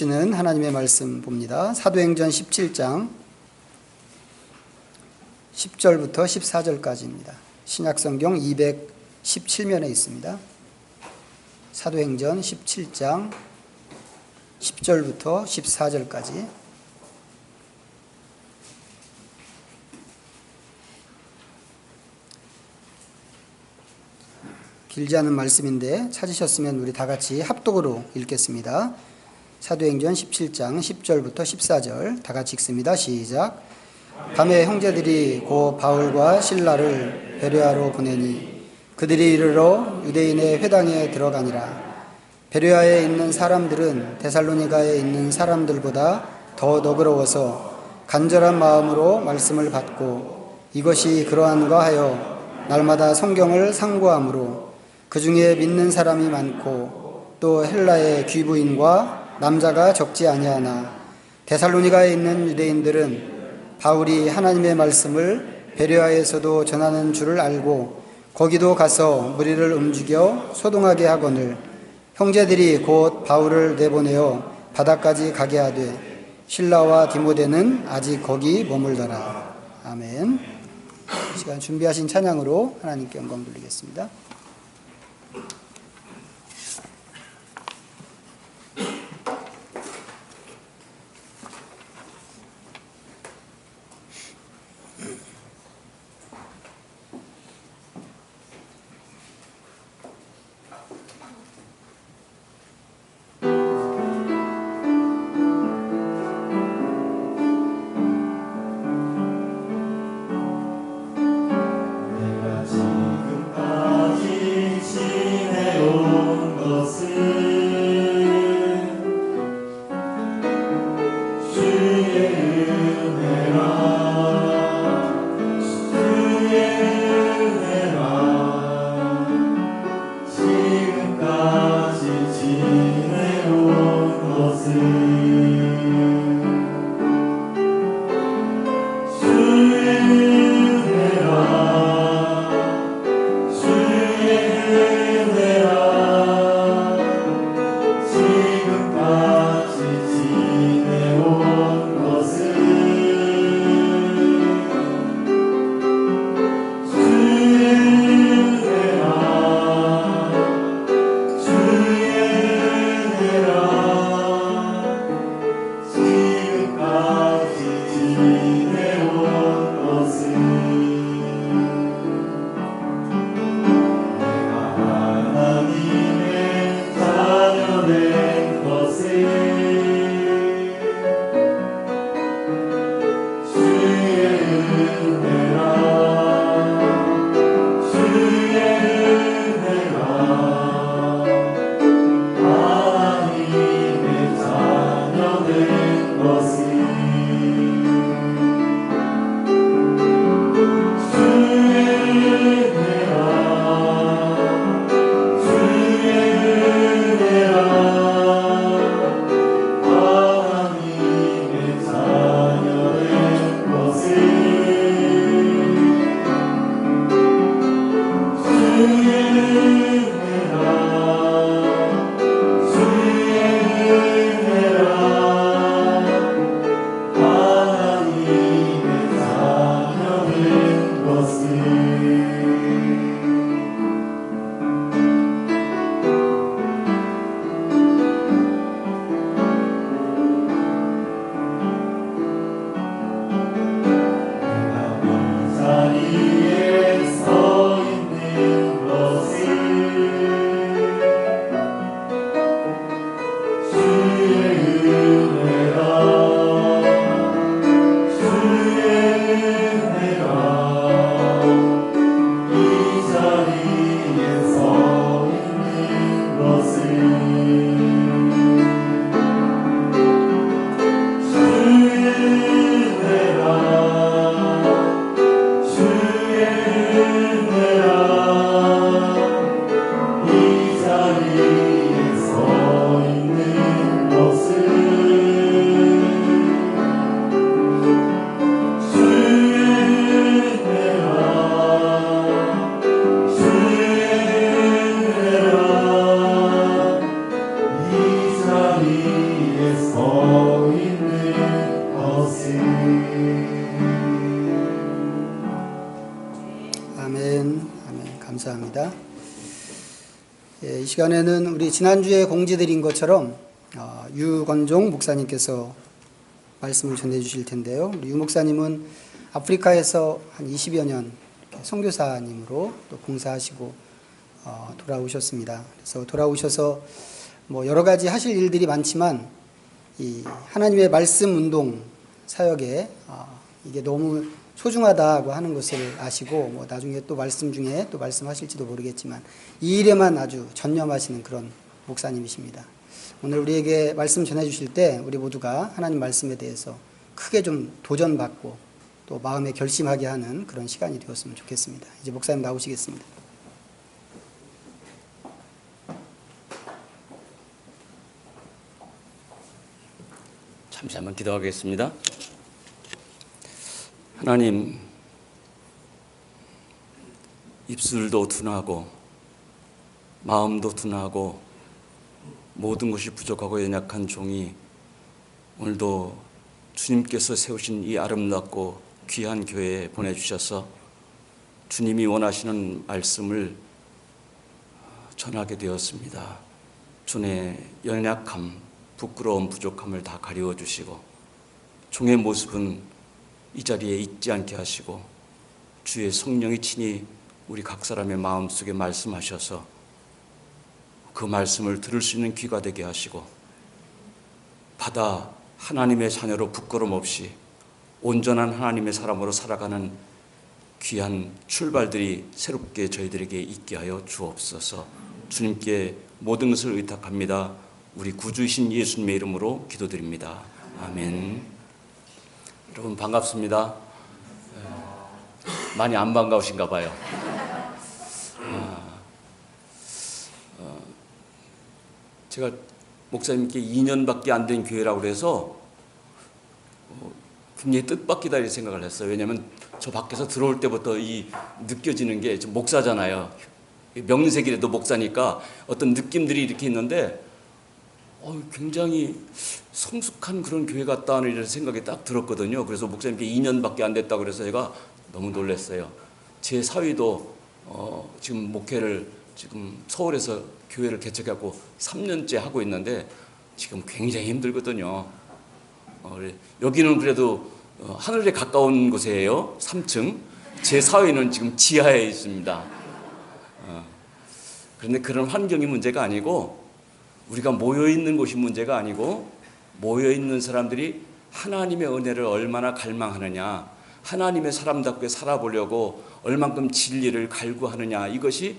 주시는 하나님의 말씀 봅니다. 사도행전 17장 10절부터 14절까지입니다. 신약성경 217면에 있습니다. 사도행전 17장 10절부터 14절까지. 길지 않은 말씀인데 찾으셨으면 우리 다 같이 합독으로 읽겠습니다. 사도행전 17장 10절부터 14절 다 같이 읽습니다. 시작. 밤에 형제들이 고 바울과 실라를 베레아로 보내니 그들이 이르러 유대인의 회당에 들어가니라. 베레아에 있는 사람들은 데살로니가에 있는 사람들보다 더 너그러워서 간절한 마음으로 말씀을 받고 이것이 그러한가 하여 날마다 성경을 상고하므로 그 중에 믿는 사람이 많고 또 헬라의 귀부인과 남자가 적지 아니하나 데살로니가에 있는 유대인들은 바울이 하나님의 말씀을 베레아에서도 전하는 줄을 알고 거기도 가서 무리를 움직여 소동하게 하거늘 형제들이 곧 바울을 내보내어 바다까지 가게 하되 실라와 디모데는 아직 거기 머물더라. 아멘. 이 시간 준비하신 찬양으로 하나님께 영광 돌리겠습니다. 기도하겠습니다. 예, 이 시간에는 우리 지난주에 공지드린 것처럼 유건종 목사님께서 말씀을 전해주실 텐데요. 우리 유 목사님은 아프리카에서 한 20여 년 선교사님으로 또 봉사하시고 돌아오셨습니다. 그래서 돌아오셔서 뭐 여러 가지 하실 일들이 많지만 이 하나님의 말씀 운동 사역에 이게 너무 소중하다고 하는 것을 아시고 뭐 나중에 또 말씀 중에 또 말씀하실지도 모르겠지만 이 일에만 아주 전념하시는 그런 목사님이십니다. 오늘 우리에게 말씀 전해주실 때 우리 모두가 하나님 말씀에 대해서 크게 좀 도전받고 또 마음에 결심하게 하는 그런 시간이 되었으면 좋겠습니다. 이제 목사님 나오시겠습니다. 잠시 한번 기도하겠습니다. 하나님, 입술도 둔하고 마음도 둔하고 모든 것이 부족하고 연약한 종이 오늘도 주님께서 세우신 이 아름답고 귀한 교회에 보내주셔서 주님이 원하시는 말씀을 전하게 되었습니다. 주의 연약함, 부끄러움, 부족함을 다 가리워 주시고 종의 모습은 이 자리에 있지 않게 하시고 주의 성령이 친히 우리 각 사람의 마음속에 말씀하셔서 그 말씀을 들을 수 있는 귀가 되게 하시고 받아 하나님의 자녀로 부끄럼 없이 온전한 하나님의 사람으로 살아가는 귀한 출발들이 새롭게 저희들에게 있게 하여 주옵소서. 주님께 모든 것을 의탁합니다. 우리 구주이신 예수님의 이름으로 기도드립니다. 아멘. 여러분 반갑습니다. 많이 안 반가우신가 봐요. 제가 목사님께 2년밖에 안 된 교회라고 그래서 굉장히 뜻밖이다 이렇게 생각을 했어요. 왜냐하면 저 밖에서 들어올 때부터 이 느껴지는 게 목사잖아요. 명색이라도 목사니까 어떤 느낌들이 이렇게 있는데 굉장히 성숙한 그런 교회 같다는 이런 생각이 딱 들었거든요. 그래서 목사님께 2년밖에 안 됐다고 그래서 제가 너무 놀랐어요. 제 사위도 지금 목회를 지금 서울에서 교회를 개척하고 3년째 하고 있는데 지금 굉장히 힘들거든요. 여기는 그래도 하늘에 가까운 곳이에요. 3층. 제 사위는 지금 지하에 있습니다. 그런데 그런 환경이 문제가 아니고 우리가 모여있는 곳이 문제가 아니고 모여있는 사람들이 하나님의 은혜를 얼마나 갈망하느냐, 하나님의 사람답게 살아보려고 얼만큼 진리를 갈구하느냐, 이것이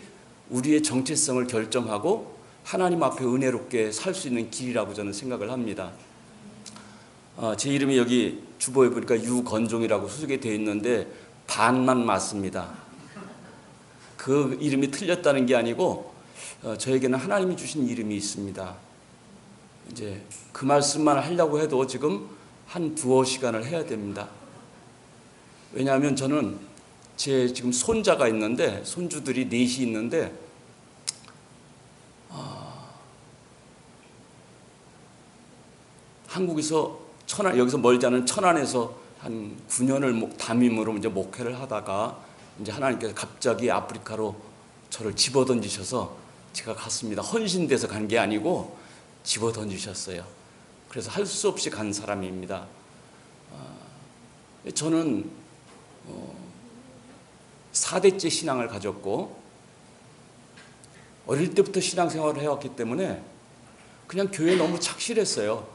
우리의 정체성을 결정하고 하나님 앞에 은혜롭게 살 수 있는 길이라고 저는 생각을 합니다. 제 이름이 여기 주보에 보니까 유건종이라고 수식이 되어 있는데 반만 맞습니다. 그 이름이 틀렸다는 게 아니고 저에게는 하나님이 주신 이름이 있습니다. 이제 그 말씀만 하려고 해도 지금 한 두어 시간을 해야 됩니다. 왜냐하면 저는 제 지금 손자가 있는데 손주들이 넷이 있는데 한국에서 여기서 멀지 않은 천안에서 한 9년을 담임으로 이제 목회를 하다가 이제 하나님께서 갑자기 아프리카로 저를 집어던지셔서 제가 갔습니다. 헌신돼서 간 게 아니고 집어던지셨어요. 그래서 할 수 없이 간 사람입니다. 저는 4대째 신앙을 가졌고 어릴 때부터 신앙생활을 해왔기 때문에 그냥 교회에 너무 착실했어요.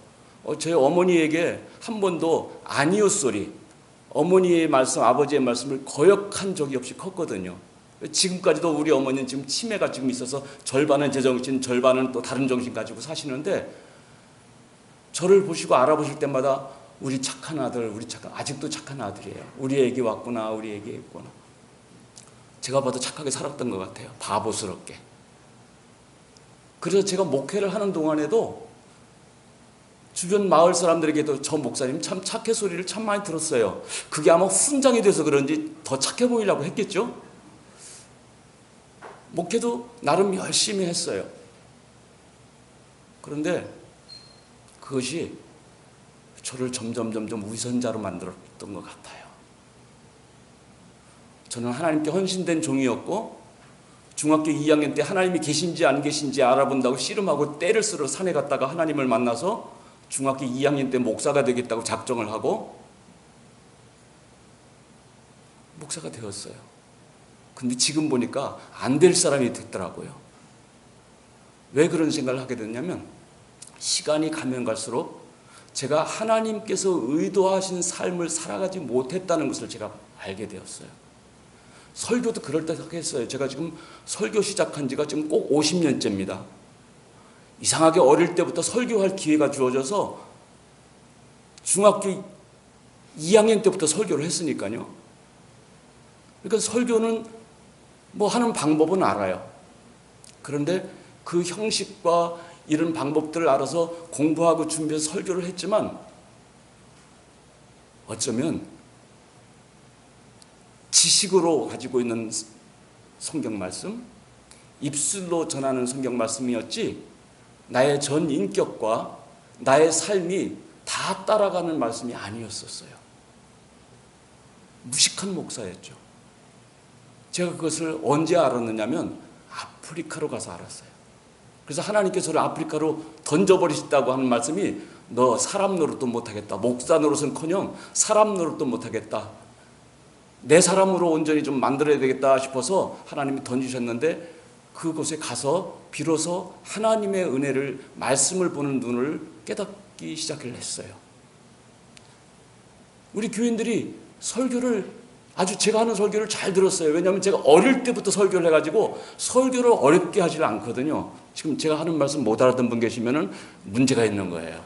저희 어머니에게 한 번도 아니요 소리, 어머니의 말씀, 아버지의 말씀을 거역한 적이 없이 컸거든요. 지금까지도 우리 어머니는 지금 치매가 지금 있어서 절반은 제정신, 절반은 또 다른 정신 가지고 사시는데 저를 보시고 알아보실 때마다 우리 착한 아들, 아직도 착한 아들이에요. 우리 애기 왔구나, 우리 애기 있구나. 제가 봐도 착하게 살았던 것 같아요. 바보스럽게. 그래서 제가 목회를 하는 동안에도 주변 마을 사람들에게도 저 목사님 참 착해 소리를 참 많이 들었어요. 그게 아마 훈장이 돼서 그런지 더 착해 보이려고 했겠죠? 목회도 나름 열심히 했어요. 그런데 그것이 저를 점점 위선자로 만들었던 것 같아요. 저는 하나님께 헌신된 종이었고 중학교 2학년 때 하나님이 계신지 안 계신지 알아본다고 씨름하고 떼를 쓸어 산에 갔다가 하나님을 만나서 중학교 2학년 때 목사가 되겠다고 작정을 하고 목사가 되었어요. 근데 지금 보니까 안 될 사람이 됐더라고요. 왜 그런 생각을 하게 됐냐면 시간이 가면 갈수록 제가 하나님께서 의도하신 삶을 살아가지 못했다는 것을 제가 알게 되었어요. 설교도 그럴듯하겠어요. 제가 지금 설교 시작한 지가 지금 꼭 50년째입니다. 이상하게 어릴 때부터 설교할 기회가 주어져서 중학교 2학년 때부터 설교를 했으니까요. 그러니까 설교는 뭐 하는 방법은 알아요. 그런데 그 형식과 이런 방법들을 알아서 공부하고 준비해서 설교를 했지만 어쩌면 지식으로 가지고 있는 성경 말씀, 입술로 전하는 성경 말씀이었지 나의 전 인격과 나의 삶이 다 따라가는 말씀이 아니었었어요. 무식한 목사였죠. 제가 그것을 언제 알았느냐면 아프리카로 가서 알았어요. 그래서 하나님께서 저를 아프리카로 던져버리셨다고 하는 말씀이 너 사람 노릇도 못하겠다. 목사 노릇은커녕 사람 노릇도 못하겠다. 내 사람으로 온전히 좀 만들어야 되겠다 싶어서 하나님이 던지셨는데 그곳에 가서 비로소 하나님의 은혜를 말씀을 보는 눈을 깨닫기 시작을 했어요. 우리 교인들이 설교를 아주 제가 하는 설교를 잘 들었어요. 왜냐하면 제가 어릴 때부터 설교를 해가지고 설교를 어렵게 하지 않거든요. 지금 제가 하는 말씀 못 알아듣는 분 계시면은 문제가 있는 거예요.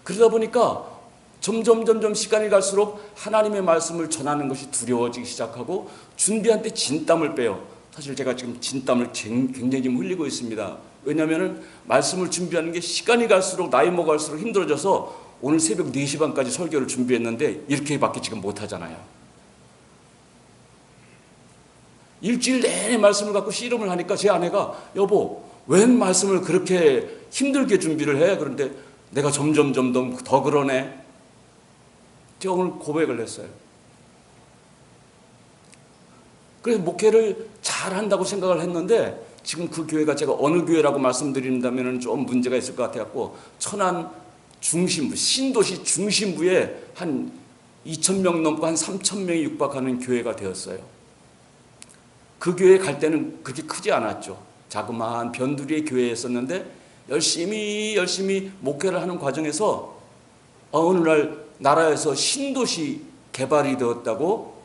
그러다 보니까 점점 시간이 갈수록 하나님의 말씀을 전하는 것이 두려워지기 시작하고 준비한 때 진땀을 빼요. 사실 제가 지금 진땀을 굉장히 지금 흘리고 있습니다. 왜냐하면 말씀을 준비하는 게 시간이 갈수록 나이 먹을수록 힘들어져서 오늘 새벽 4시 반까지 설교를 준비했는데 이렇게밖에 지금 못하잖아요. 일주일 내내 말씀을 갖고 씨름을 하니까 제 아내가 여보 웬 말씀을 그렇게 힘들게 준비를 해? 그런데 내가 점점 더 그러네. 제가 오늘 고백을 했어요. 그래서 목회를 잘한다고 생각을 했는데 지금 그 교회가 제가 어느 교회라고 말씀드린다면 좀 문제가 있을 것 같아갖고 천안 중심부, 신도시 중심부에 한 2,000명 넘고 한 3,000명이 육박하는 교회가 되었어요. 그 교회에 갈 때는 그렇게 크지 않았죠. 자그마한 변두리의 교회였었는데 열심히 목회를 하는 과정에서 어느 날 나라에서 신도시 개발이 된다고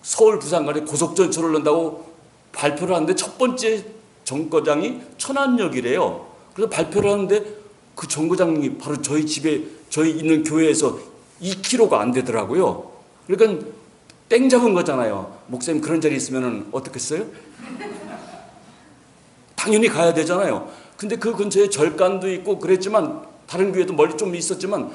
서울 부산 간에 고속전철을 넣는다고 발표를 하는데 첫 번째 정거장이 천안역이래요. 그래서 발표를 하는데 그 정거장이 바로 저희 있는 교회에서 2km가 안 되더라고요. 그러니까 땡 잡은 거잖아요. 목사님 그런 자리 있으면 어떻겠어요? 당연히 가야 되잖아요. 근데 그 근처에 절간도 있고 그랬지만 다른 교회도 멀리 좀 있었지만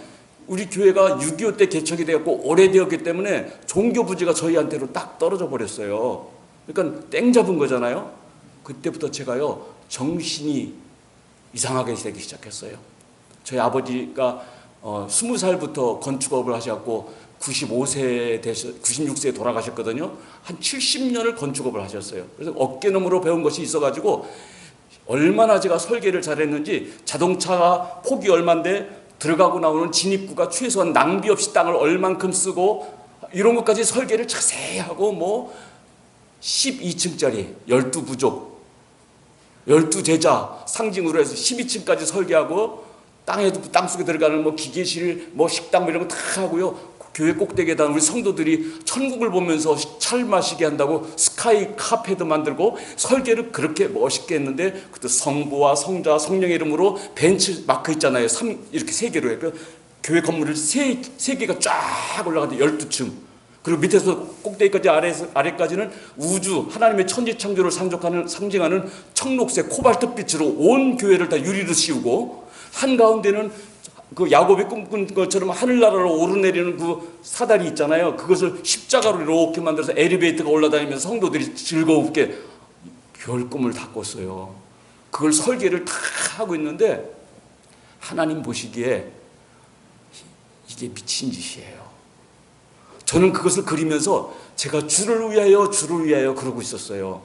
우리 교회가 6.25 때 개척이 되었고 오래되었기 때문에 종교 부지가 저희한테로 딱 떨어져 버렸어요. 그러니까 땡 잡은 거잖아요. 그때부터 제가요 정신이 이상하게 되기 시작했어요. 저희 아버지가 20살부터 건축업을 하셨고 96세에 돌아가셨거든요. 한 70년을 건축업을 하셨어요. 그래서 어깨너머로 배운 것이 있어가지고 얼마나 제가 설계를 잘했는지 자동차가 폭이 얼만데 들어가고 나오는 진입구가 최소한 낭비 없이 땅을 얼만큼 쓰고 이런 것까지 설계를 자세히 하고 뭐 12층짜리 12부족 12제자 상징으로 해서 12층까지 설계하고 땅속에 들어가는 뭐 기계실 뭐 식당 뭐 이런 거 다 하고요. 교회 꼭대기에다 우리 성도들이 천국을 보면서 차를 마시게 한다고 스카이 카페도 만들고 설계를 그렇게 멋있게 했는데 그때 성부와 성자 성령의 이름으로 벤츠 마크 있잖아요. 이렇게 3개로 해요. 교회 건물을 3개가 쫙 올라가는데 12층 그리고 밑에서 꼭대기까지 아래까지는 우주 하나님의 천지창조를 상징하는 청록색 코발트빛으로 온 교회를 다 유리로 씌우고 한가운데는 그 야곱이 꿈꾼 것처럼 하늘나라로 오르내리는 그 사다리 있잖아요. 그것을 십자가로 이렇게 만들어서 엘리베이터가 올라다니면서 성도들이 즐거웠게 별 꿈을 다 꿨어요. 그걸 설계를 다 하고 있는데 하나님 보시기에 이게 미친 짓이에요. 저는 그것을 그리면서 제가 주를 위하여 그러고 있었어요.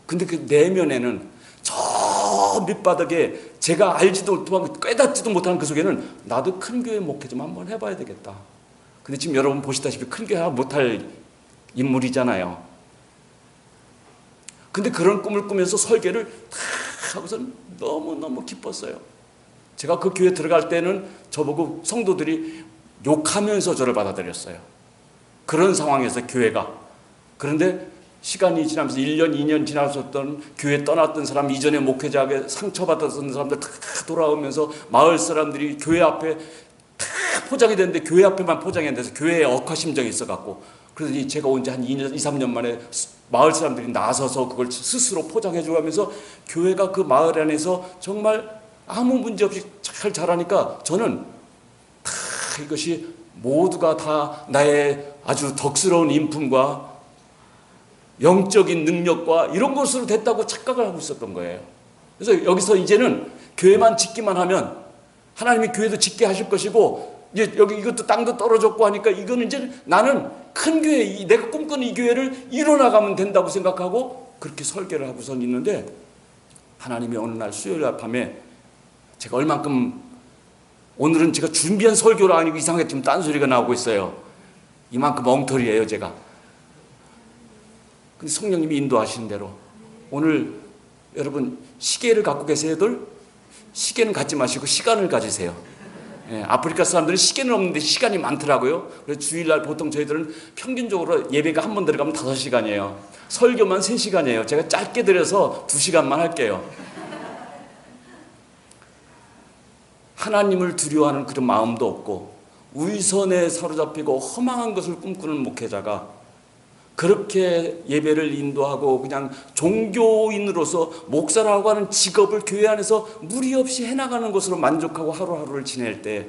근데 그 내면에는 저 밑바닥에 제가 알지도 못하고 깨닫지도 못하는 그 속에는 나도 큰 교회 목회 좀 한번 해봐야 되겠다. 근데 지금 여러분 보시다시피 큰 교회 못할 인물이잖아요. 근데 그런 꿈을 꾸면서 설계를 다 하고선 너무너무 기뻤어요. 제가 그 교회 들어갈 때는 저보고 성도들이 욕하면서 저를 받아들였어요. 그런 상황에서 교회가. 그런데 시간이 지나면서 1년, 2년 지나셨던 교회 떠났던 사람, 이전에 목회자에게 상처받았던 사람들 다 돌아오면서 마을 사람들이 교회 앞에 다 포장이 됐는데 교회 앞에만 포장이 안 돼서 교회에 억하심정이 있어갖고, 그래서 제가 온 지 한 2년, 2, 3년 만에 마을 사람들이 나서서 그걸 스스로 포장해주고 하면서 교회가 그 마을 안에서 정말 아무 문제 없이 잘 자라니까 저는 다 이것이 모두가 다 나의 아주 덕스러운 인품과 영적인 능력과 이런 것으로 됐다고 착각을 하고 있었던 거예요. 그래서 여기서 이제는 교회만 짓기만 하면 하나님이 교회도 짓게 하실 것이고, 이제 여기 이것도 땅도 떨어졌고 하니까 이거는 이제 나는 큰 교회, 내가 꿈꾸는 이 교회를 이뤄나가면 된다고 생각하고 그렇게 설계를 하고선 있는데, 하나님이 어느 날 수요일 밤에 제가 얼만큼, 오늘은 제가 준비한 설교가 아니고 이상하게 지금 딴소리가 나오고 있어요. 이만큼 엉터리예요 제가. 근데 성령님이 인도하시는 대로 오늘 여러분 시계를 갖고 계세요들? 시계는 갖지 마시고 시간을 가지세요. 예, 아프리카 사람들은 시계는 없는데 시간이 많더라고요. 그래서 주일날 보통 저희들은 평균적으로 예배가 한 번 들어가면 5시간이에요. 설교만 3시간이에요. 제가 짧게 드려서 2시간만 할게요. 하나님을 두려워하는 그런 마음도 없고 위선에 사로잡히고 허망한 것을 꿈꾸는 목회자가 그렇게 예배를 인도하고 그냥 종교인으로서 목사라고 하는 직업을 교회 안에서 무리 없이 해나가는 것으로 만족하고 하루하루를 지낼 때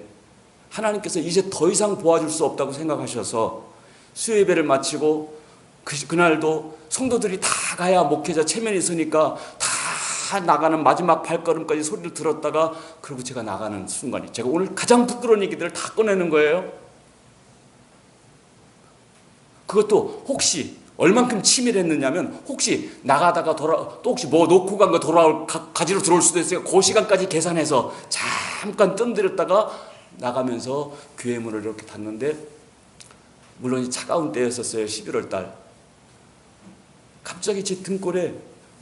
하나님께서 이제 더 이상 도와줄 수 없다고 생각하셔서 수요 예배를 마치고 그날도 성도들이 다 가야 목회자 체면이 있으니까 다 나가는 마지막 발걸음까지 소리를 들었다가 그리고 제가 나가는 순간이, 제가 오늘 가장 부끄러운 얘기들을 다 꺼내는 거예요. 그것도 혹시 얼만큼 치밀했느냐면, 혹시 나가다가 또 혹시 뭐 놓고 간 거 가지러 들어올 수도 있어요. 그 시간까지 계산해서 잠깐 뜸들였다가 나가면서 교회 문을 이렇게 닫는데, 물론 차가운 때였었어요. 11월 달. 갑자기 제 등골에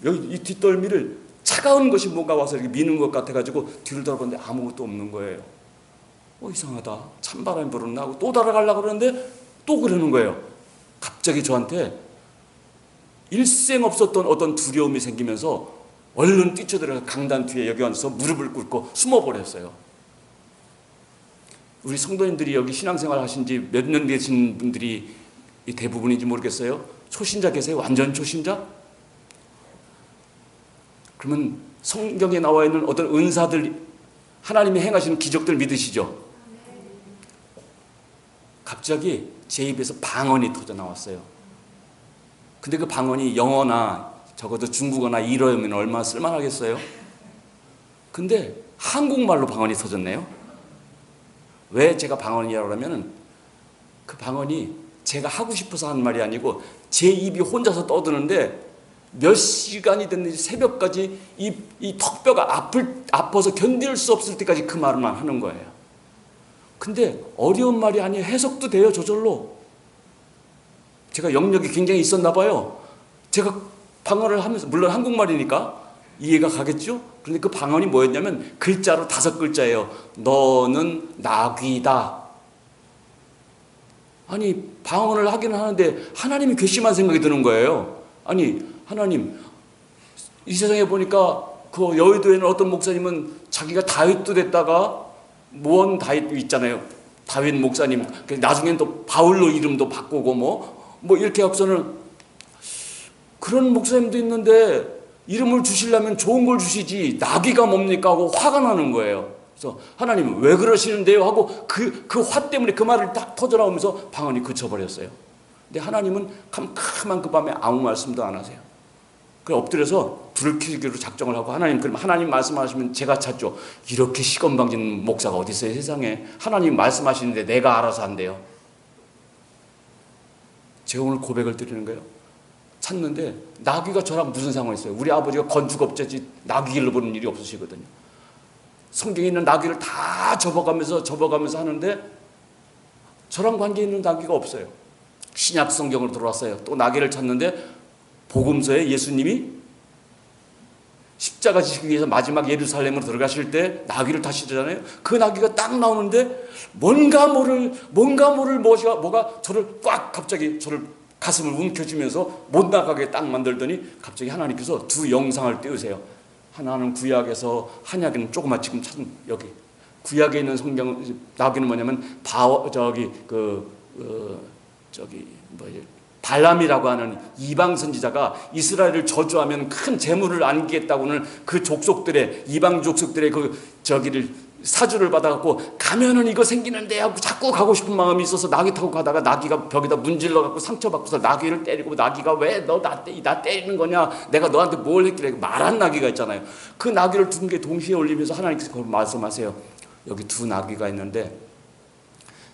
여기 이 뒷덜미를 차가운 것이 뭔가 와서 이렇게 미는 것 같아가지고 뒤를 돌아보는데 아무것도 없는 거예요. 이상하다. 찬바람이 불었나 하고 또 달아가려고 그러는데 또 그러는 거예요. 갑자기 저한테 일생 없었던 어떤 두려움이 생기면서 얼른 뛰쳐들어서 강단 뒤에 여기 앉아서 무릎을 꿇고 숨어버렸어요. 우리 성도님들이 여기 신앙생활 하신 지 몇 년 되신 분들이 대부분인지 모르겠어요. 초신자 계세요? 완전 초신자? 그러면 성경에 나와 있는 어떤 은사들, 하나님이 행하시는 기적들 믿으시죠? 갑자기 제 입에서 방언이 터져 나왔어요. 근데 그 방언이 영어나 적어도 중국어나 일어면 얼마나 쓸만하겠어요? 근데 한국말로 방언이 터졌네요. 왜 제가 방언이라고 하면은 그 방언이 제가 하고 싶어서 하는 말이 아니고 제 입이 혼자서 떠드는데 몇 시간이 됐는지 새벽까지 이 턱뼈가 아파서 견딜 수 없을 때까지 그 말만 하는 거예요. 근데 어려운 말이 아니에요. 해석도 돼요. 저절로. 제가 영역이 굉장히 있었나 봐요. 제가 방언을 하면서, 물론 한국말이니까 이해가 가겠죠? 그런데 그 방언이 뭐였냐면 글자로 5글자예요. 너는 나귀다. 아니, 방언을 하기는 하는데 하나님이 괘씸한 생각이 드는 거예요. 아니, 하나님, 이 세상에 보니까 그 여의도에 있는 어떤 목사님은 자기가 다윗도 됐다가 무언 다윗 있잖아요. 다윗 목사님. 나중엔 또 바울로 이름도 바꾸고 뭐 이렇게 하고서는 그런 목사님도 있는데 이름을 주시려면 좋은 걸 주시지 나귀가 뭡니까 하고 화가 나는 거예요. 그래서 하나님 왜 그러시는데요 하고 그 화 때문에 그 말을 딱 터져나오면서 방언이 그쳐버렸어요. 근데 하나님은 캄캄한 그 밤에 아무 말씀도 안 하세요. 그래 엎드려서 불을 켜기로 작정을 하고, 그럼 하나님 말씀하시면 제가 찾죠. 이렇게 시건방진 목사가 어디 있어요 세상에. 하나님 말씀하시는데 내가 알아서 한대요. 제가 오늘 고백을 드리는 거예요. 찾는데 나귀가 저랑 무슨 상관이 있어요? 우리 아버지가 건축업자지 나귀 길러보는 일이 없으시거든요. 성경에 있는 나귀를 다 접어가면서 하는데 저랑 관계 있는 나귀가 없어요. 신약 성경으로 들어왔어요. 또 나귀를 찾는데 복음서에 예수님이 십자가 지시기 위해서 마지막 예루살렘으로 들어가실 때 나귀를 타시잖아요. 그 나귀가 딱 나오는데 뭔가 모를 뭐가 저를 꽉 갑자기 저를 가슴을 움켜쥐면서 못 나가게 딱 만들더니 갑자기 하나님께서 두 영상을 띄우세요. 하나는 구약에서 한약에는 조그마 지금 찾은 여기 구약에 있는 성경 나귀는 뭐냐면 발람이라고 하는 이방 선지자가 이스라엘을 저주하면 큰 재물을 안기겠다고는 그 족속들의 이방 족속들의 저기를 사주를 받아갖고 가면은 이거 생기는데 하고 자꾸 가고 싶은 마음이 있어서 나귀 타고 가다가 나귀가 벽에다 문질러갖고 상처받고서 나귀를 때리고 나귀가 왜 너 나 때리는 거냐 내가 너한테 뭘 했길래 말한 나귀가 있잖아요. 그 나귀를 두 개 동시에 올리면서 하나님께서 말씀하세요. 여기 두 나귀가 있는데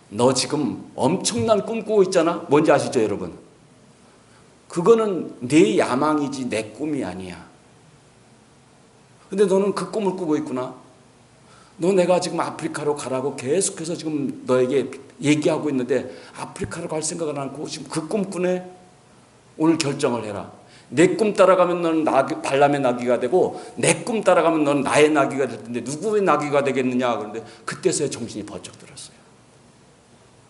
너 지금 엄청난 꿈 꾸고 있잖아. 뭔지 아시죠 여러분? 그거는 내 야망이지 내 꿈이 아니야. 근데 너는 그 꿈을 꾸고 있구나. 너 내가 지금 아프리카로 가라고 계속해서 지금 너에게 얘기하고 있는데 아프리카로 갈 생각은 않고 지금 그 꿈 꾸네. 오늘 결정을 해라. 내 꿈 따라가면 너는 발람의 나귀가 되고 내 꿈 따라가면 너는 나의 나귀가 될 텐데 누구의 나귀가 되겠느냐. 그런데 그때서야 정신이 번쩍 들었어요.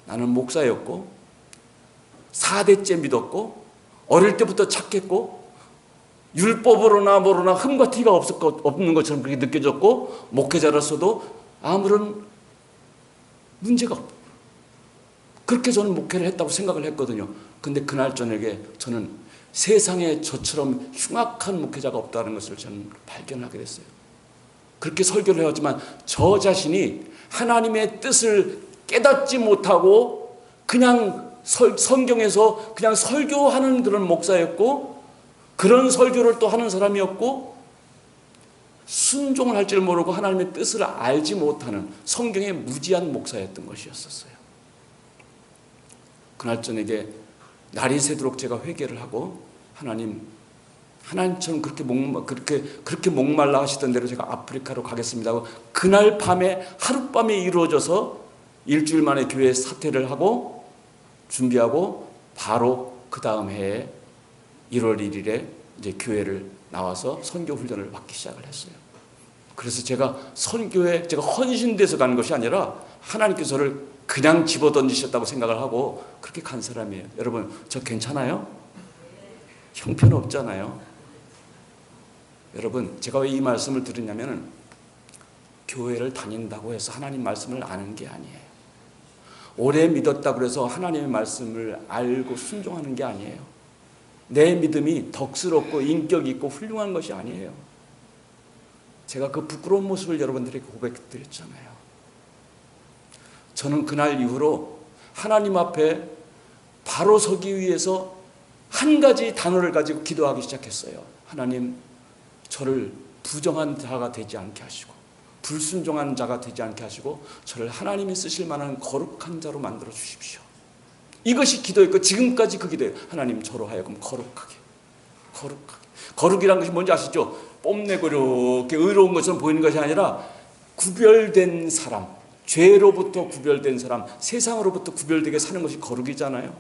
나는 목사였고 4대째 믿었고 어릴 때부터 착했고 율법으로나 뭐로나 흠과 티가 없는 것처럼 그렇게 느껴졌고 목회자로서도 아무런 문제가 없고 그렇게 저는 목회를 했다고 생각을 했거든요. 근데 그날 저녁에 저는 세상에 저처럼 흉악한 목회자가 없다는 것을 저는 발견하게 됐어요. 그렇게 설교를 해왔지만 저 자신이 하나님의 뜻을 깨닫지 못하고 그냥 성경에서 그냥 설교하는 그런 목사였고 그런 설교를 또 하는 사람이었고 순종을 할 줄 모르고 하나님의 뜻을 알지 못하는 성경의 무지한 목사였던 것이었어요. 그날 저녁에 날이 새도록 제가 회개를 하고 하나님처럼 그렇게 목말라 하시던 대로 제가 아프리카로 가겠습니다 하고 그날 밤에 하룻밤에 이루어져서 일주일 만에 교회 사퇴를 하고 준비하고 바로 그 다음 해에 1월 1일에 이제 교회를 나와서 선교 훈련을 받기 시작을 했어요. 그래서 제가 선교에 제가 헌신돼서 가는 것이 아니라 하나님께서 저를 그냥 집어던지셨다고 생각을 하고 그렇게 간 사람이에요. 여러분 저 괜찮아요? 형편없잖아요. 여러분 제가 왜 이 말씀을 드리냐면 교회를 다닌다고 해서 하나님 말씀을 아는 게 아니에요. 오래 믿었다고 해서 하나님의 말씀을 알고 순종하는 게 아니에요. 내 믿음이 덕스럽고 인격 있고 훌륭한 것이 아니에요. 제가 그 부끄러운 모습을 여러분들에게 고백드렸잖아요. 저는 그날 이후로 하나님 앞에 바로 서기 위해서 한 가지 단어를 가지고 기도하기 시작했어요. 하나님, 저를 부정한 자가 되지 않게 하시고 불순종한 자가 되지 않게 하시고 저를 하나님이 쓰실 만한 거룩한 자로 만들어 주십시오. 이것이 기도였고 지금까지 그 기도예요. 하나님 저로 하여금 거룩하게. 거룩이란 것이 뭔지 아시죠? 뽐내고 이렇게 의로운 것처럼 보이는 것이 아니라 구별된 사람, 죄로부터 구별된 사람, 세상으로부터 구별되게 사는 것이 거룩이잖아요.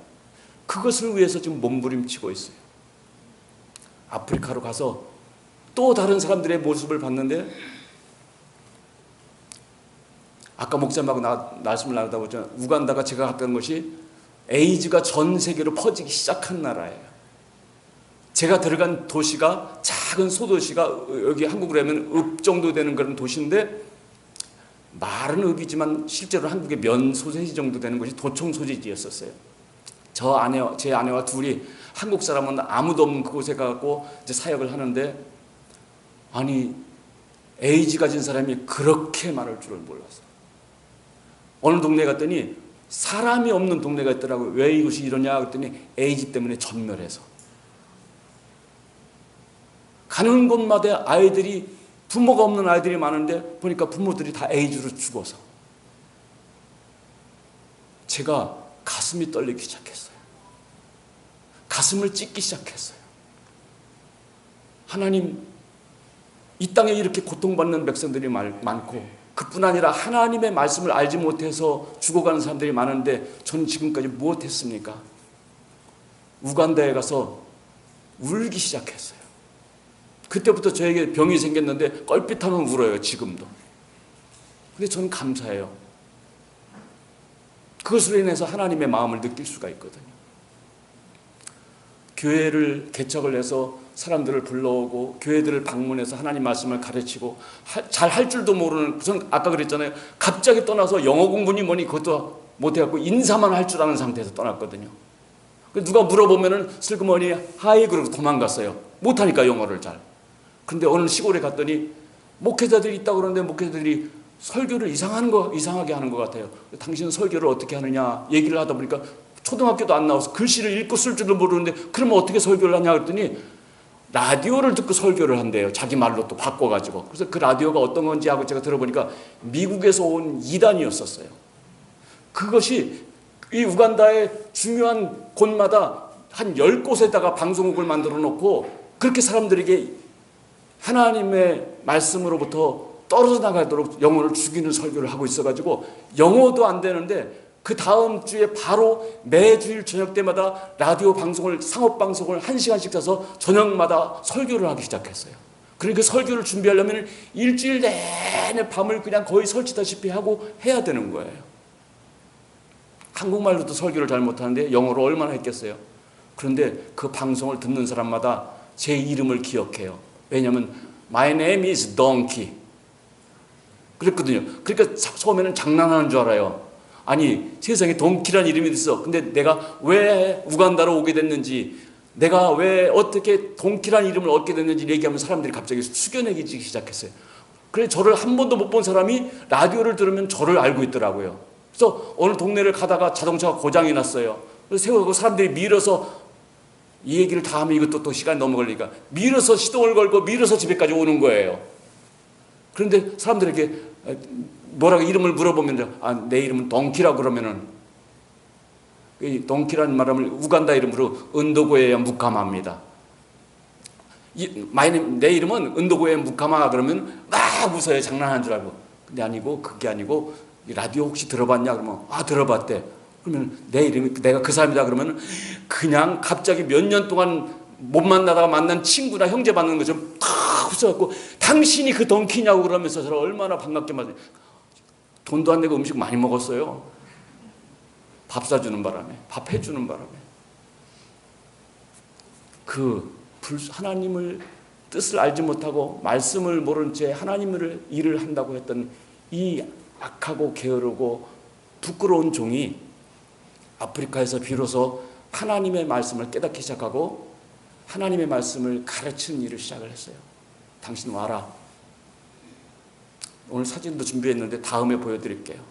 그것을 위해서 지금 몸부림치고 있어요. 아프리카로 가서 또 다른 사람들의 모습을 봤는데 아까 목사님하고 말씀을 나누다 보니까 우간다가 제가 갔던 것이 에이즈가 전 세계로 퍼지기 시작한 나라예요. 제가 들어간 도시가 작은 소도시가 여기 한국으로 하면 읍 정도 되는 그런 도시인데 말은 읍이지만 실제로 한국의 면 소세지 정도 되는 것이 도청 소재지였었어요. 제 아내와 둘이 한국 사람은 아무도 없는 그곳에 가고 이제 사역을 하는데 아니 에이즈 가진 사람이 그렇게 많을 줄을 몰랐어요. 어느 동네 갔더니 사람이 없는 동네가 있더라고요. 왜 이곳이 이러냐 그랬더니 에이즈 때문에 전멸해서 가는 곳마다 아이들이 부모가 없는 아이들이 많은데 보니까 부모들이 다 에이즈로 죽어서 제가 가슴이 떨리기 시작했어요. 가슴을 찢기 시작했어요. 하나님, 이 땅에 이렇게 고통받는 백성들이 많고 그뿐 아니라 하나님의 말씀을 알지 못해서 죽어가는 사람들이 많은데 저는 지금까지 무엇했습니까? 우간다에 가서 울기 시작했어요. 그때부터 저에게 병이 생겼는데 껄핏하면 울어요, 지금도. 근데 저는 감사해요. 그것으로 인해서 하나님의 마음을 느낄 수가 있거든요. 교회를 개척을 해서 사람들을 불러오고 교회들을 방문해서 하나님 말씀을 가르치고 잘 할 줄도 모르는, 저는 아까 그랬잖아요. 갑자기 떠나서 영어 공부니 뭐니 그것도 못해갖고 인사만 할 줄 아는 상태에서 떠났거든요. 누가 물어보면은 슬그머니 하이 그러고 도망갔어요. 못하니까 영어를 잘. 근데 어느 시골에 갔더니 목회자들이 있다고 그러는데 목회자들이 설교를 이상하게 하는 것 같아요. 당신은 설교를 어떻게 하느냐 얘기를 하다 보니까 초등학교도 안 나와서 글씨를 읽고 쓸 줄도 모르는데 그러면 어떻게 설교를 하냐 그랬더니 라디오를 듣고 설교를 한대요. 자기 말로 또 바꿔가지고. 그래서 그 라디오가 어떤 건지 하고 제가 들어보니까 미국에서 온 이단이었었어요. 그것이 이 우간다의 중요한 곳마다 한 10곳에다가 방송국을 만들어 놓고 그렇게 사람들에게 하나님의 말씀으로부터 떨어져 나가도록 영혼을 죽이는 설교를 하고 있어가지고 영어도 안 되는데 그 다음 주에 바로 매주일 저녁 때마다 라디오 방송을, 상업방송을 1시간씩 짜서 저녁마다 설교를 하기 시작했어요. 그러니까 설교를 준비하려면 일주일 내내 밤을 그냥 거의 설치다시피 하고 해야 되는 거예요. 한국말로도 설교를 잘 못하는데 영어로 얼마나 했겠어요. 그런데 그 방송을 듣는 사람마다 제 이름을 기억해요. 왜냐하면 My name is Donkey 그랬거든요. 그러니까 처음에는 장난하는 줄 알아요. 아니 세상에 동키란 이름이 있어. 근데 내가 왜 우간다로 오게 됐는지, 내가 왜 어떻게 동키란 이름을 얻게 됐는지 얘기하면 사람들이 갑자기 숙연해지기 시작했어요. 그래서 저를 한 번도 못 본 사람이 라디오를 들으면 저를 알고 있더라고요. 그래서 어느 동네를 가다가 자동차가 고장이 났어요. 그래서 세우고 사람들이 밀어서, 이 얘기를 다 하면 이것도 또 시간이 너무 걸리니까 밀어서 시동을 걸고 밀어서 집에까지 오는 거예요. 그런데 사람들에게 뭐라고 이름을 물어보면 내 이름은 동키라고 그러면은 이 동키라는 말하면 우간다 이름으로 은도고에 무카마입니다. 내 이름은 은도고에 무카마 그러면 막 웃어요. 장난하는 줄 알고. 근데 아니고, 그게 아니고 라디오 혹시 들어봤냐 그러면 들어봤대. 그러면 내 이름이 내가 그 사람이다 그러면 그냥 갑자기 몇 년 동안 못 만나다가 만난 친구나 형제 만나는 것처럼 탁 웃어갖고 당신이 그 동키냐고 그러면서 저를 얼마나 반갑게 맞아요. 돈도 안 내고 음식 많이 먹었어요. 밥 사주는 바람에, 밥 해주는 바람에. 하나님을 뜻을 알지 못하고 말씀을 모른 채 하나님을 일을 한다고 했던 이 악하고 게으르고 부끄러운 종이 아프리카에서 비로소 하나님의 말씀을 깨닫기 시작하고 하나님의 말씀을 가르치는 일을 시작을 했어요. 당신 와라. 오늘 사진도 준비했는데 다음에 보여드릴게요.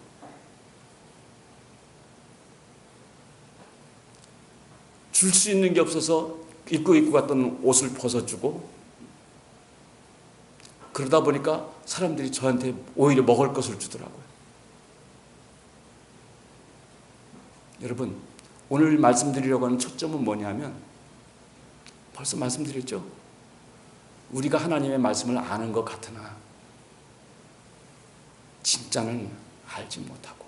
줄 수 있는 게 없어서 입고 갔던 옷을 벗어주고, 그러다 보니까 사람들이 저한테 오히려 먹을 것을 주더라고요. 여러분, 오늘 말씀드리려고 하는 초점은 뭐냐면, 벌써 말씀드렸죠? 우리가 하나님의 말씀을 아는 것 같으나 진짜는 알지 못하고,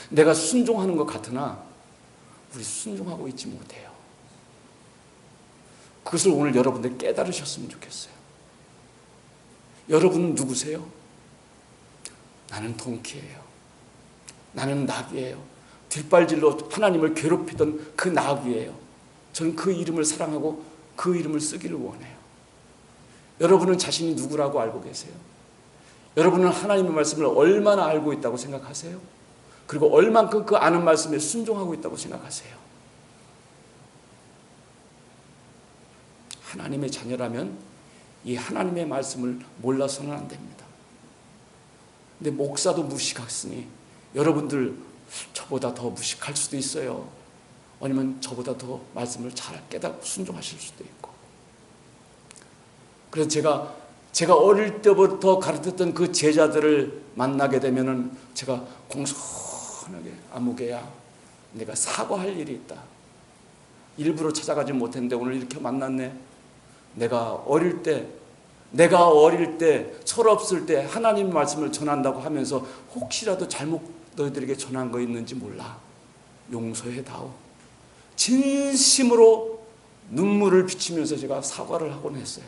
내가 순종하는 것 같으나 우리 순종하고 있지 못해요. 그것을 오늘 여러분들 깨달으셨으면 좋겠어요. 여러분은 누구세요? 나는 동키예요. 나는 나귀예요. 뒷발질로 하나님을 괴롭히던 그 나귀예요. 저는 그 이름을 사랑하고 그 이름을 쓰기를 원해요. 여러분은 자신이 누구라고 알고 계세요? 여러분은 하나님의 말씀을 얼마나 알고 있다고 생각하세요? 그리고 얼만큼 그 아는 말씀에 순종하고 있다고 생각하세요? 하나님의 자녀라면 이 하나님의 말씀을 몰라서는 안 됩니다. 근데 목사도 무식했으니 여러분들 저보다 더 무식할 수도 있어요. 아니면 저보다 더 말씀을 잘 깨닫고 순종하실 수도 있고. 그래서 제가 어릴 때부터 가르쳤던 그 제자들을 만나게 되면은 제가 공손하게, 아무개야, 내가 사과할 일이 있다. 일부러 찾아가지 못했는데 오늘 이렇게 만났네. 내가 어릴 때 철없을 때 하나님 말씀을 전한다고 하면서 혹시라도 잘못 너희들에게 전한 거 있는지 몰라. 용서해다오. 진심으로 눈물을 비치면서 제가 사과를 하곤 했어요.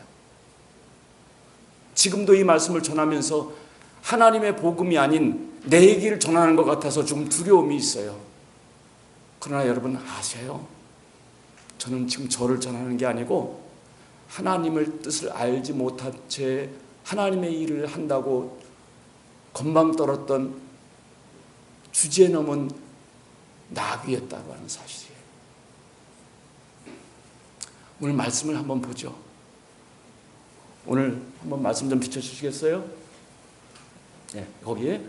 지금도 이 말씀을 전하면서 하나님의 복음이 아닌 내 얘기를 전하는 것 같아서 좀 두려움이 있어요. 그러나 여러분 아세요? 저는 지금 저를 전하는 게 아니고 하나님의 뜻을 알지 못한 채 하나님의 일을 한다고 건방 떨었던 주제 넘은 나귀였다고 하는 사실이에요. 오늘 말씀을 한번 보죠. 오늘 한번 말씀 좀 비춰주시겠어요? 네, 거기에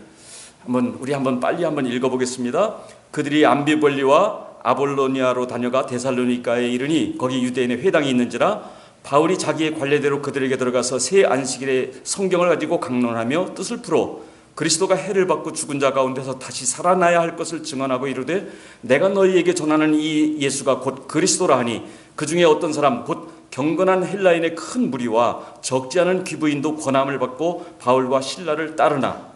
우리 빨리 읽어보겠습니다. 그들이 암비볼리와 아볼로니아로 다녀가 데살로니가에 이르니 거기 유대인의 회당이 있는지라 바울이 자기의 관례대로 그들에게 들어가서 새 안식일에 성경을 가지고 강론하며 뜻을 풀어 그리스도가 해를 받고 죽은 자 가운데서 다시 살아나야 할 것을 증언하고 이르되 내가 너희에게 전하는 이 예수가 곧 그리스도라 하니 그 중에 어떤 사람 곧 경건한 헬라인의 큰 무리와 적지 않은 귀부인도 권함을 받고 바울과 실라를 따르나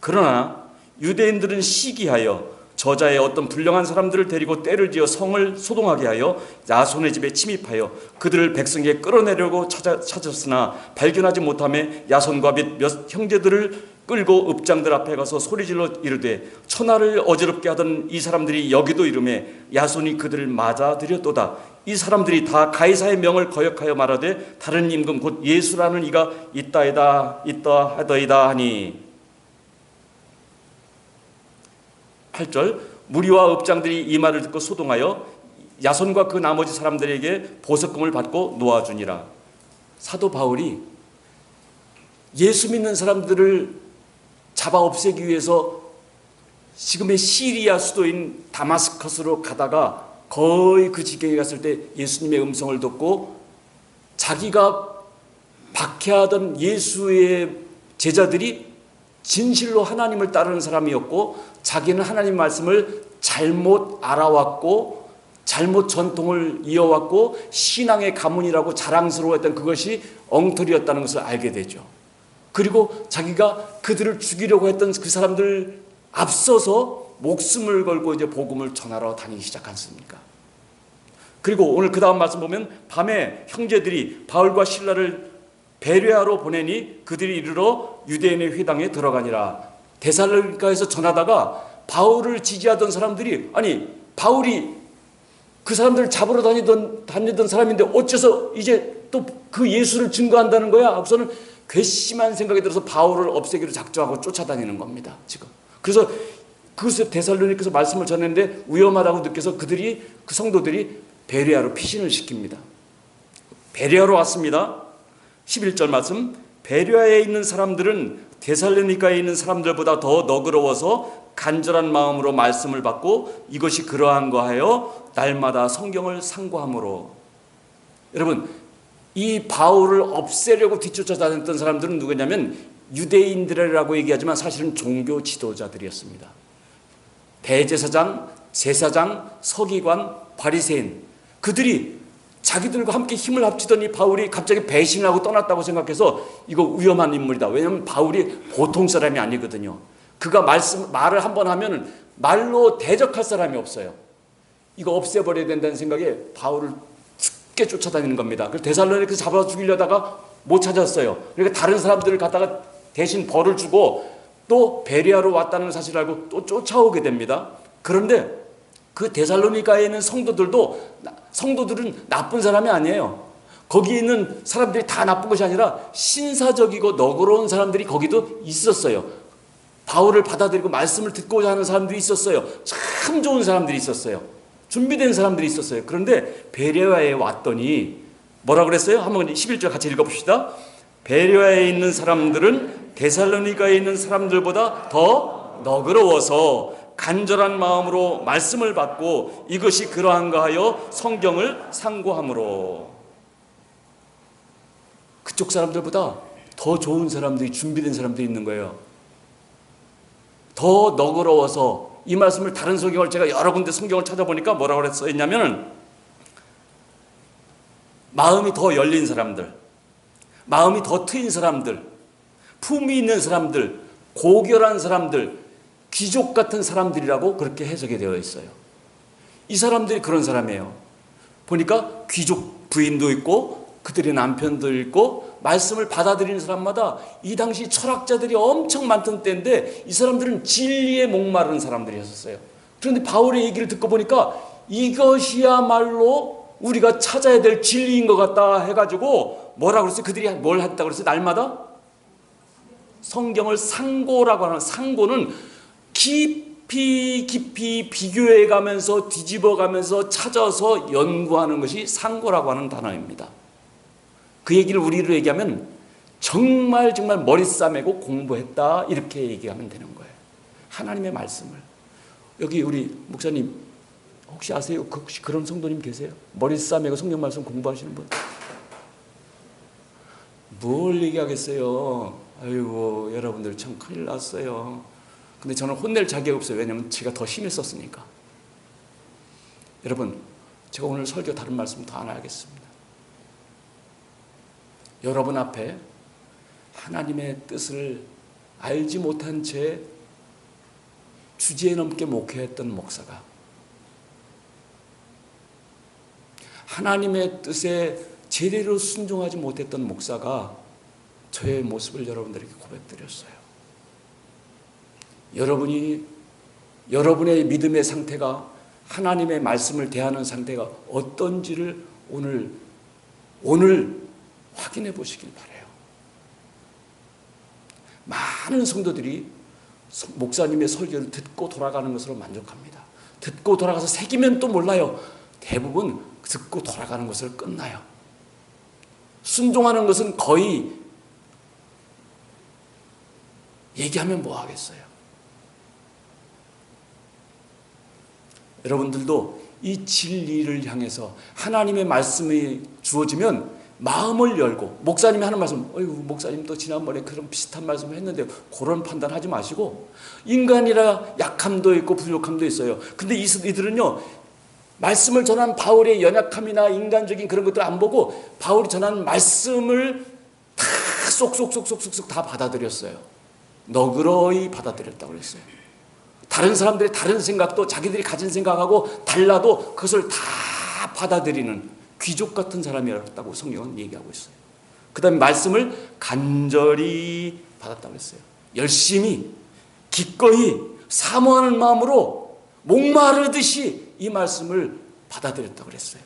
그러나 유대인들은 시기하여 저자의 어떤 불량한 사람들을 데리고 때를 지어 성을 소동하게 하여 야손의 집에 침입하여 그들을 백성에게 끌어내려고 찾았으나 발견하지 못하며 야손과 몇 형제들을 끌고 읍장들 앞에 가서 소리질러 이르되 천하를 어지럽게 하던 이 사람들이 여기도 이르매 야손이 그들을 맞아들였도다. 이 사람들이 다 가이사의 명을 거역하여 말하되 다른 임금 곧 예수라는 이가 있다 하더이다 하니 8절 무리와 읍장들이 이 말을 듣고 소동하여 야손과 그 나머지 사람들에게 보석금을 받고 놓아주니라. 사도 바울이 예수 믿는 사람들을 잡아 없애기 위해서 지금의 시리아 수도인 다마스커스로 가다가 거의 그 지경에 갔을 때 예수님의 음성을 듣고 자기가 박해하던 예수의 제자들이 진실로 하나님을 따르는 사람이었고 자기는 하나님 말씀을 잘못 알아왔고 잘못 전통을 이어왔고 신앙의 가문이라고 자랑스러워했던 그것이 엉터리였다는 것을 알게 되죠. 그리고 자기가 그들을 죽이려고 했던 그 사람들 앞서서 목숨을 걸고 이제 복음을 전하러 다니기 시작했습니까? 그리고 오늘 그 다음 말씀 보면 밤에 형제들이 바울과 실라를 베레아로 보내니 그들이 이르러 유대인의 회당에 들어가니라. 데살로니가에서 전하다가 바울을 지지하던 사람들이 아니 바울이 그 사람들을 잡으러 다니던 사람인데 어째서 이제 또 그 예수를 증거한다는 거야? 하고서는 괘씸한 생각이 들어서 바울을 없애기로 작정하고 쫓아다니는 겁니다. 지금. 그래서 그 데살로니가에서 말씀을 전했는데 위험하다고 느껴서 그 성도들이 베레아로 피신을 시킵니다. 베레아로 왔습니다. 11절 말씀 베레아에 있는 사람들은 데살로니가에 있는 사람들보다 더 너그러워서 간절한 마음으로 말씀을 받고 이것이 그러한 거 하여 날마다 성경을 상고함으로. 여러분 이 바울을 없애려고 뒤쫓아다녔던 사람들은 누구냐면 유대인들이라고 얘기하지만 사실은 종교 지도자들이었습니다. 대제사장, 제사장, 서기관, 바리새인 그들이 자기들과 함께 힘을 합치더니 바울이 갑자기 배신하고 떠났다고 생각해서 이거 위험한 인물이다. 왜냐하면 바울이 보통 사람이 아니거든요. 그가 말을 한번 하면 말로 대적할 사람이 없어요. 이거 없애버려야 된다는 생각에 바울을 죽게 쫓아다니는 겁니다. 그래서 데살로니가에서 잡아 죽이려다가 못 찾았어요. 그러니까 다른 사람들을 갖다가 대신 벌을 주고 또 베레아로 왔다는 사실을 알고 또 쫓아오게 됩니다. 그런데 그 데살로니가에 있는 성도들은 나쁜 사람이 아니에요. 거기 있는 사람들이 다 나쁜 것이 아니라 신사적이고 너그러운 사람들이 거기도 있었어요. 바울을 받아들이고 말씀을 듣고자 하는 사람들이 있었어요. 참 좋은 사람들이 있었어요. 준비된 사람들이 있었어요. 그런데 베레아에 왔더니 뭐라 그랬어요? 한번 11절 같이 읽어봅시다. 베레아에 있는 사람들은 데살로니가에 있는 사람들보다 더 너그러워서 간절한 마음으로 말씀을 받고 이것이 그러한가 하여 성경을 상고함으로. 그쪽 사람들보다 더 좋은 사람들이 준비된 사람들이 있는 거예요. 더 너그러워서 이 말씀을 다른 성경을 제가 여러 군데 성경을 찾아보니까 뭐라고 했냐면 마음이 더 열린 사람들, 마음이 더 트인 사람들, 품위 있는 사람들, 고결한 사람들, 귀족 같은 사람들이라고 그렇게 해석이 되어 있어요. 이 사람들이 그런 사람이에요. 보니까 귀족 부인도 있고 그들의 남편도 있고 말씀을 받아들이는 사람마다 이 당시 철학자들이 엄청 많던 때인데 이 사람들은 진리에 목마른 사람들이었어요. 그런데 바울의 얘기를 듣고 보니까 이것이야말로 우리가 찾아야 될 진리인 것 같다 해가지고 뭐라고 그랬어요? 그들이 뭘 했다고 그랬어요? 날마다 성경을 상고라고 하는, 상고는 깊이 비교해 가면서 뒤집어 가면서 찾아서 연구하는 것이 상고라고 하는 단어입니다. 그 얘기를 우리로 얘기하면 정말 머리 싸매고 공부했다 이렇게 얘기하면 되는 거예요. 하나님의 말씀을. 여기 우리 목사님 혹시 아세요? 혹시 그런 성도님 계세요? 머리 싸매고 성경 말씀 공부하시는 분? 뭘 얘기하겠어요? 아이고 여러분들 참 큰일 났어요. 근데 저는 혼낼 자격이 없어요. 왜냐하면 제가 더 심했었으니까. 여러분, 제가 오늘 설교 다른 말씀 더 안 하겠습니다. 여러분 앞에 하나님의 뜻을 알지 못한 채 주제에 넘게 목회했던 목사가 하나님의 뜻에 제대로 순종하지 못했던 목사가 저의 모습을 여러분들에게 고백드렸어요. 여러분의 믿음의 상태가 하나님의 말씀을 대하는 상태가 어떤지를 오늘 확인해 보시길 바라요. 많은 성도들이 목사님의 설교를 듣고 돌아가는 것으로 만족합니다. 듣고 돌아가서 새기면 또 몰라요. 대부분 듣고 돌아가는 것으로 끝나요. 순종하는 것은 거의 얘기하면 뭐 하겠어요. 여러분들도 이 진리를 향해서 하나님의 말씀이 주어지면 마음을 열고, 목사님이 하는 말씀, 어이구 목사님 또 지난번에 그런 비슷한 말씀을 했는데 그런 판단하지 마시고, 인간이라 약함도 있고 부족함도 있어요. 근데 이들은요 말씀을 전한 바울의 연약함이나 인간적인 그런 것들 안 보고 바울이 전한 말씀을 다 쏙쏙쏙쏙쏙 다 받아들였어요. 너그러이 받아들였다고 그랬어요. 다른 사람들의 다른 생각도 자기들이 가진 생각하고 달라도 그것을 다 받아들이는 귀족 같은 사람이었다고 성경은 얘기하고 있어요. 그 다음에 말씀을 간절히 받았다고 했어요. 열심히 기꺼이 사모하는 마음으로 목마르듯이 이 말씀을 받아들였다고 그랬어요.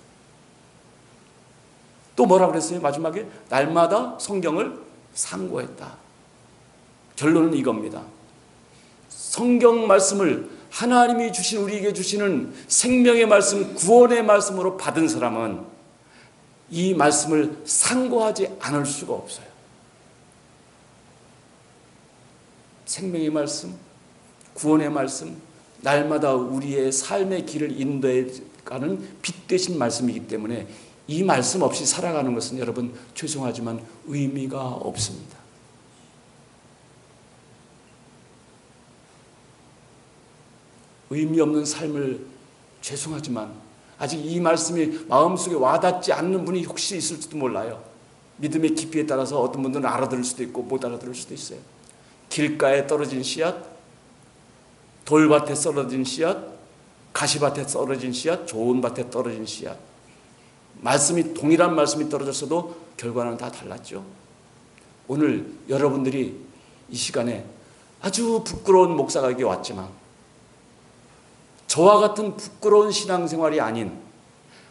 또 뭐라고 그랬어요? 마지막에 날마다 성경을 상고했다. 결론은 이겁니다. 성경 말씀을 하나님이 주신 우리에게 주시는 생명의 말씀, 구원의 말씀으로 받은 사람은 이 말씀을 상고하지 않을 수가 없어요. 생명의 말씀, 구원의 말씀, 날마다 우리의 삶의 길을 인도해가는 빛 되신 말씀이기 때문에 이 말씀 없이 살아가는 것은 여러분 죄송하지만 의미가 없습니다. 의미 없는 삶을, 죄송하지만 아직 이 말씀이 마음속에 와닿지 않는 분이 혹시 있을지도 몰라요. 믿음의 깊이에 따라서 어떤 분들은 알아들을 수도 있고 못 알아들을 수도 있어요. 길가에 떨어진 씨앗, 돌밭에 떨어진 씨앗, 가시밭에 떨어진 씨앗, 좋은 밭에 떨어진 씨앗. 말씀이 동일한 말씀이 떨어졌어도 결과는 다 달랐죠. 오늘 여러분들이 이 시간에 아주 부끄러운 목사에게 왔지만 저와 같은 부끄러운 신앙생활이 아닌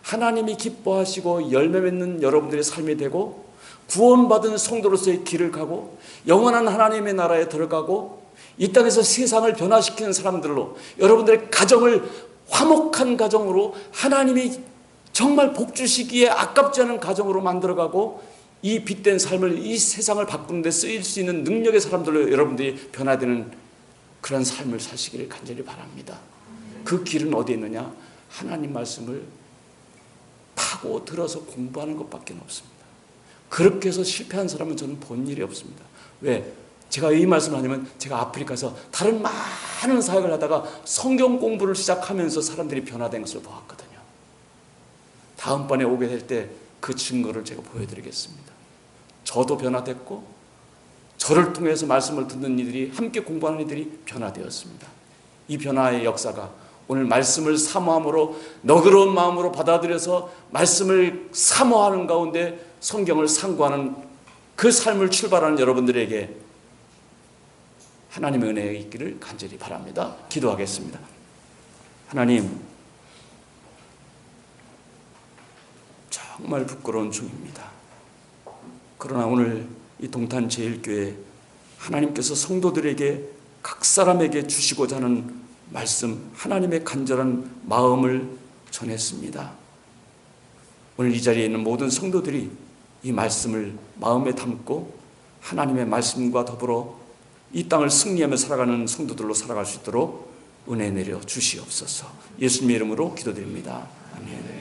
하나님이 기뻐하시고 열매 맺는 여러분들의 삶이 되고 구원받은 성도로서의 길을 가고 영원한 하나님의 나라에 들어가고 이 땅에서 세상을 변화시키는 사람들로 여러분들의 가정을 화목한 가정으로 하나님이 정말 복 주시기에 아깝지 않은 가정으로 만들어가고 이 빛된 삶을 이 세상을 바꾸는 데 쓰일 수 있는 능력의 사람들로 여러분들이 변화되는 그런 삶을 사시기를 간절히 바랍니다. 그 길은 어디에 있느냐? 하나님 말씀을 파고 들어서 공부하는 것밖에 없습니다. 그렇게 해서 실패한 사람은 저는 본 일이 없습니다. 왜? 제가 이 말씀을 하냐면 제가 아프리카에서 다른 많은 사역을 하다가 성경 공부를 시작하면서 사람들이 변화된 것을 보았거든요. 다음번에 오게 될 때 그 증거를 제가 보여드리겠습니다. 저도 변화됐고 저를 통해서 말씀을 듣는 이들이, 함께 공부하는 이들이 변화되었습니다. 이 변화의 역사가 오늘 말씀을 사모함으로, 너그러운 마음으로 받아들여서 말씀을 사모하는 가운데 성경을 상고하는 그 삶을 출발하는 여러분들에게 하나님의 은혜가 있기를 간절히 바랍니다. 기도하겠습니다. 하나님, 정말 부끄러운 중입니다. 그러나 오늘 이 동탄제일교회 하나님께서 성도들에게 각 사람에게 주시고자 하는 말씀, 하나님의 간절한 마음을 전했습니다. 오늘 이 자리에 있는 모든 성도들이 이 말씀을 마음에 담고 하나님의 말씀과 더불어 이 땅을 승리하며 살아가는 성도들로 살아갈 수 있도록 은혜 내려 주시옵소서. 예수님의 이름으로 기도드립니다. 아멘.